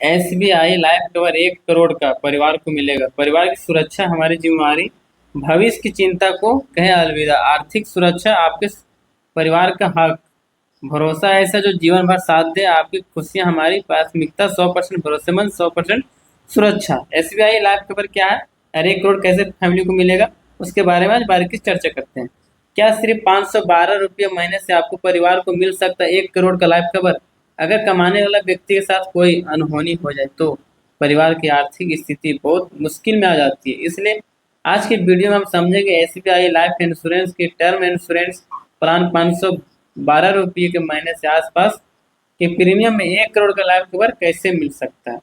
SBI life cover 1 crore का परिवार को मिलेगा। परिवार की सुरक्षा हमारी जिम्मेवारी, भविष्य की चिंता को कहें अलविदा। आर्थिक सुरक्षा आपके परिवार का हक, भरोसा ऐसा जो जीवन भर साथ दे। आपकी खुशियां हमारी प्राथमिकता। 100% भरोसेमंद, 100% सुरक्षा। एसबीआई लाइफ कवर क्या है और 1 करोड़ कैसे फैमिली को मिलेगा, उसके बारे में आज बारीकी से चर्चा करते हैं। क्या सिर्फ 512 रुपये महीने से आपको परिवार को मिल सकता है 1 करोड़ का लाइफ कवर? अगर कमाने वाला व्यक्ति के साथ कोई अनहोनी हो जाए तो परिवार की आर्थिक स्थिति बहुत मुश्किल में आ जाती है। इसलिए आज की वीडियो में हम समझेंगे एसबीआई लाइफ इंश्योरेंस की टर्म इंश्योरेंस प्लान 512 रुपये के महीने से आसपास के प्रीमियम में 1 करोड़ का लाइफ कवर कैसे मिल सकता है।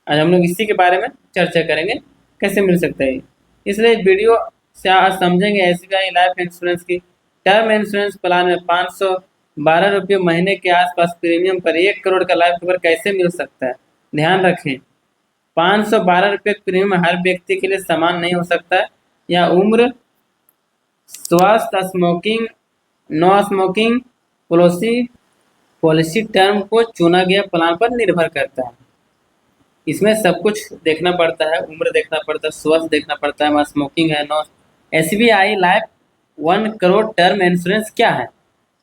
आज हम लोग इसी के बारे में चर्चा करेंगे, कैसे मिल सकता है। इसलिए वीडियो से आज समझेंगे एसबीआई लाइफ इंश्योरेंस की टर्म इंश्योरेंस प्लान में 512 रुपये महीने के आसपास प्रीमियम पर 1 करोड़ का लाइफ कवर कैसे मिल सकता है। ध्यान रखें, 512 रुपये प्रीमियम हर व्यक्ति के लिए समान नहीं हो सकता है। यह उम्र, स्वास्थ्य, smoking, no smoking policy term को चुना गया प्लान पर निर्भर करता है। इसमें सब कुछ देखना पड़ता है, उम्र देखना पड़ता है, स्वास्थ्य देखना पड़ता है, स्मोकिंग है, no. SBI life 1 crore term insurance क्या है?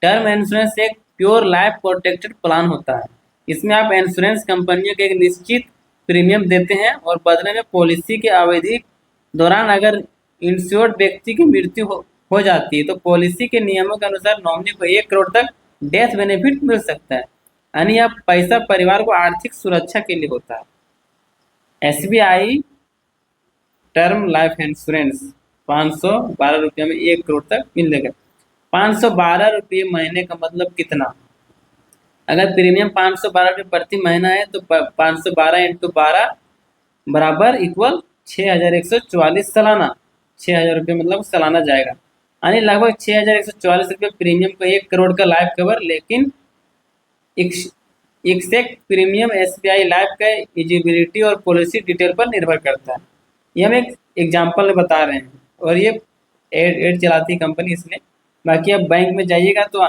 टर्म इंश्योरेंस एक प्योर लाइफ प्रोटेक्टेड प्लान होता है। इसमें आप इंश्योरेंस कंपनियों के एक निश्चित प्रीमियम देते हैं और बदले में पॉलिसी के अवधि दौरान अगर इंश्योर्ड व्यक्ति की मृत्यु हो जाती है तो पॉलिसी के नियमों के अनुसार नॉमिनी को 1 करोड़ तक डेथ बेनिफिट मिल सकता है। यानी यह पैसा परिवार को आर्थिक सुरक्षा के लिए होता है। एसबीआई टर्म लाइफ इंश्योरेंस 512 रुपये में 1 करोड़ तक मिलेगा। 512 रुपये महीने का मतलब कितना? अगर प्रीमियम 512 रुपये प्रति महीना है तो 512 × 12 बराबर इक्वल 6144 सालाना। 6000 रुपये मतलब सालाना जाएगा, यानी लगभग 6144 रुपये प्रीमियम को 1 करोड़ का लाइफ कवर। लेकिन एग्जैक्ट प्रीमियम एसबीआई लाइफ का एलिजिबिलिटी और पॉलिसी डिटेल पर निर्भर करता है। ये हम एक एग्जाम्पल में बता रहे हैं और ये एड चलाती कंपनी, इसलिए। बाकी आप बैंक में जाइएगा तो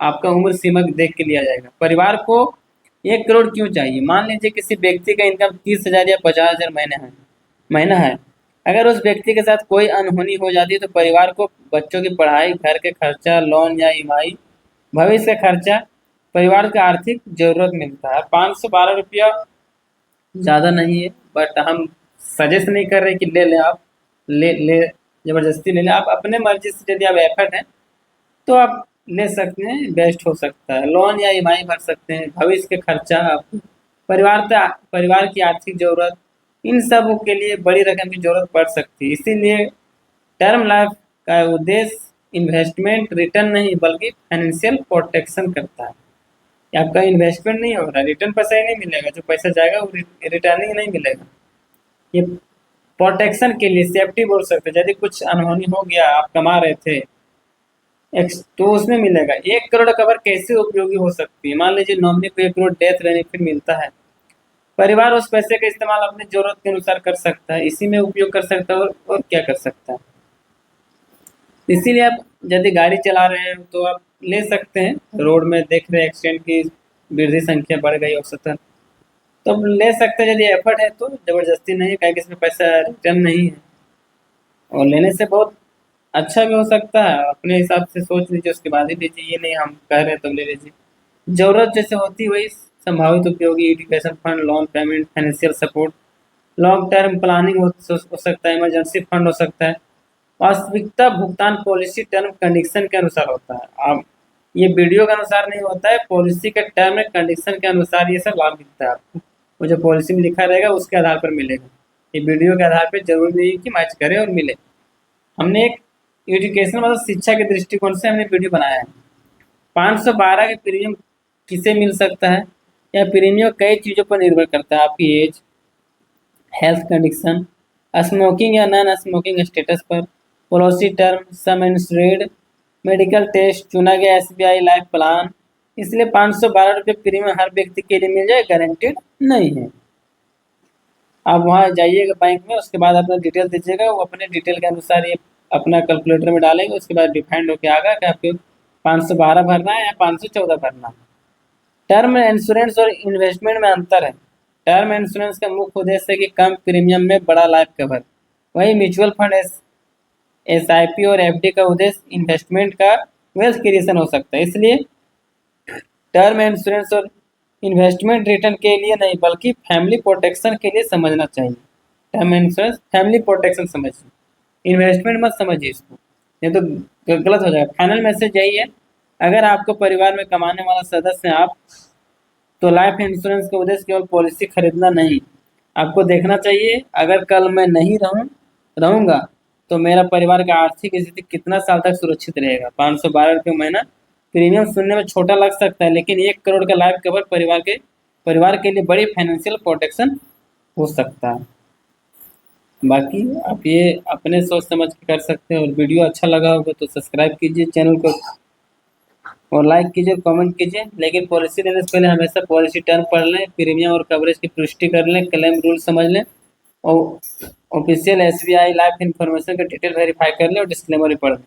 आपका उम्र सीमा देख के लिया जाएगा। परिवार को 1 करोड़ क्यों चाहिए? मान लीजिए किसी व्यक्ति का इनकम 30,000 या 50,000 महीना है। अगर उस व्यक्ति के साथ कोई अनहोनी हो जाती है तो परिवार को बच्चों की पढ़ाई, घर के खर्चा, लोन या ईएमआई, भविष्य का खर्चा, परिवार का आर्थिक जरूरत मिलता है। 512 रुपया ज़्यादा नहीं है, बट हम सजेस्ट नहीं कर रहे कि ले लें आप, ले ज़बरदस्ती ले लें। आप अपने मर्जी से, यदि आप एफर्ट हैं तो आप ले सकते हैं, बेस्ट हो सकता है। लोन या ईएमआई भर सकते हैं, भविष्य के खर्चा, आप परिवार की आर्थिक ज़रूरत, इन सब के लिए बड़ी रकम की जरूरत पड़ सकती है। इसीलिए टर्म लाइफ का उद्देश्य इन्वेस्टमेंट रिटर्न नहीं बल्कि फाइनेंशियल प्रोटेक्शन करता है। आपका इन्वेस्टमेंट नहीं हो रहा, रिटर्न पैसा ही नहीं मिलेगा, जो पैसा जाएगा वो रिटर्न ही नहीं मिलेगा। ये प्रोटेक्शन के लिए, सेफ्टी बोल सकते हैं। यदि कुछ अनहोनी हो गया, आप कमा रहे थे तो उसमें मिलेगा। 1 करोड़ कवर कैसे उपयोगी हो सकती है? मान लीजिए नॉमिनी को 1 करोड़ डेथ बेनिफिट मिलता है, परिवार उस पैसे का इस्तेमाल अपनी जरूरत के अनुसार कर सकता है, इसी में उपयोग कर सकता है और क्या कर सकता है। इसीलिए आप यदि गाड़ी चला रहे हैं तो आप ले सकते हैं। रोड में देख रहे हैं एक्सीडेंट की वृद्धि संख्या बढ़ गई औसतन, तो ले सकते हैं। यदि एफर्ट है तो ज़बरदस्ती नहीं है, क्योंकि इसमें पैसा रिटर्न नहीं है और लेने से बहुत अच्छा भी हो सकता है। अपने हिसाब से सोच लीजिए, उसके बाद ही लीजिए। ये नहीं हम कह रहे हैं तो ले लीजिए। जरूरत जैसे होती वही संभावित उपयोगी, education fund, loan payment, financial support, long term planning हो सकता है, इमरजेंसी फंड हो सकता है। वास्तविकता भुगतान पॉलिसी टर्म कंडीशन के अनुसार होता है। अब ये वीडियो के अनुसार नहीं होता है, पॉलिसी के टर्म एंड कंडीशन के अनुसार ये सब लाभ मिलता है आपको। वो जो पॉलिसी में लिखा रहेगा उसके आधार पर मिलेगा। ये वीडियो के आधार पर जरूरी नहीं कि मैच करे और मिले। हमने एक एजुकेशन मतलब शिक्षा के दृष्टिकोण से हमने वीडियो बनाया है। 512 के प्रीमियम किसे मिल सकता है? यह प्रीमियम कई चीज़ों पर निर्भर करता है। आपकी एज, हेल्थ कंडीशन, स्मोकिंग या नॉन स्मोकिंग स्टेटस पर, policy term, sum insured, medical test, चुना गया एसबीआई लाइफ प्लान। इसलिए 512 रुपये प्रीमियम हर व्यक्ति के लिए मिल जाए, गारंटेड नहीं है। आप वहाँ जाइएगा बैंक में, उसके बाद अपना डिटेल दीजिएगा, वो अपने डिटेल के अनुसार ये अपना कैलकुलेटर में डालेंगे। उसके बाद डिफाइंड होकर आएगा कि आपको 512 भरना है या 514 भरना है। टर्म इंश्योरेंस और इन्वेस्टमेंट में अंतर है। टर्म इंश्योरेंस का मुख्य उद्देश्य है कि कम प्रीमियम में बड़ा लाइफ कवर। वहीं म्यूचुअल फंड, एसआईपी और एफडी का उद्देश्य इन्वेस्टमेंट का वेल्थ क्रिएशन हो सकता है। इसलिए टर्म इंश्योरेंस और इन्वेस्टमेंट रिटर्न के लिए नहीं बल्कि फैमिली प्रोटेक्शन के लिए समझना चाहिए। टर्म इंश्योरेंस फैमिली प्रोटेक्शन समझिए, इन्वेस्टमेंट मत समझिए इसको, ये तो गलत हो जाएगा। फाइनल मैसेज यही है, अगर आपको परिवार में कमाने वाला सदस्य हैं आप, तो लाइफ इंश्योरेंस का उद्देश्य केवल पॉलिसी खरीदना नहीं, आपको देखना चाहिए अगर कल मैं नहीं रहूँगा तो मेरा परिवार का आर्थिक स्थिति कितना साल तक सुरक्षित रहेगा। 512 रुपये महीना प्रीमियम सुनने में छोटा लग सकता है, लेकिन 1 करोड़ का लाइफ कवर परिवार के लिए बड़ी फाइनेंशियल प्रोटेक्शन हो सकता है। बाकी आप ये अपने सोच समझ के कर सकते हैं। और वीडियो अच्छा लगा होगा तो सब्सक्राइब कीजिए चैनल को और लाइक कीजिए, कमेंट कीजिए। लेकिन पॉलिसी लेने से पहले हमेशा पॉलिसी टर्म पढ़ लें, प्रीमियम और कवरेज की पुष्टि कर लें, क्लेम रूल समझ लें और ऑफिशियल एसबीआई लाइफ इंफॉर्मेशन का डिटेल वेरीफाई कर लें और डिस्क्लेमर भी पढ़ लें।